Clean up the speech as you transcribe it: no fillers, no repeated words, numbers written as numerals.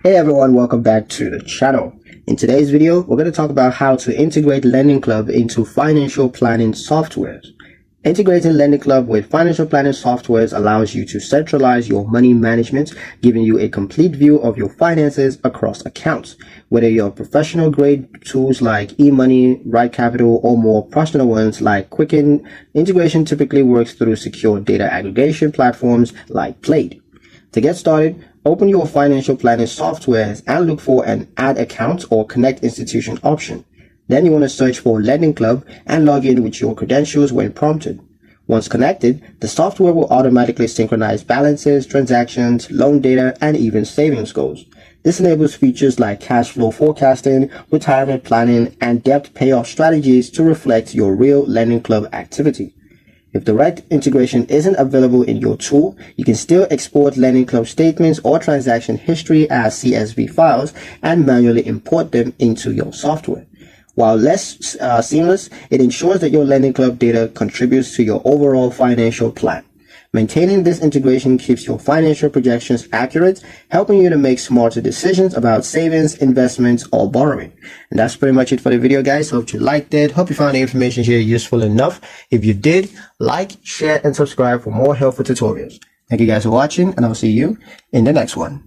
Hey everyone, welcome back to the channel. In today's video, we're going to talk about how to integrate Lendingclub into financial planning softwares. Integrating Lendingclub with financial planning softwares allows you to centralize your money management, giving you a complete view of your finances across accounts. Whether you're professional grade tools like eMoney, Right Capital, or more personal ones like Quicken, integration typically works through secure data aggregation platforms like Plaid. To get started, open your financial planning softwares and look for an Add Account or Connect Institution option. Then you want to search for Lendingclub and log in with your credentials when prompted. Once connected, the software will automatically synchronize balances, transactions, loan data, and even savings goals. This enables features like cash flow forecasting, retirement planning, and debt payoff strategies to reflect your real Lendingclub activity. If direct integration isn't available in your tool, you can still export Lendingclub statements or transaction history as CSV files and manually import them into your software. While less seamless, it ensures that your Lendingclub data contributes to your overall financial plan. Maintaining this integration keeps your financial projections accurate, helping you to make smarter decisions about savings, investments, or borrowing. And that's pretty much it for the video, guys. Hope you liked it. Hope you found the information here useful enough. If you did, like, share, and subscribe for more helpful tutorials. Thank you guys for watching, and I'll see you in the next one.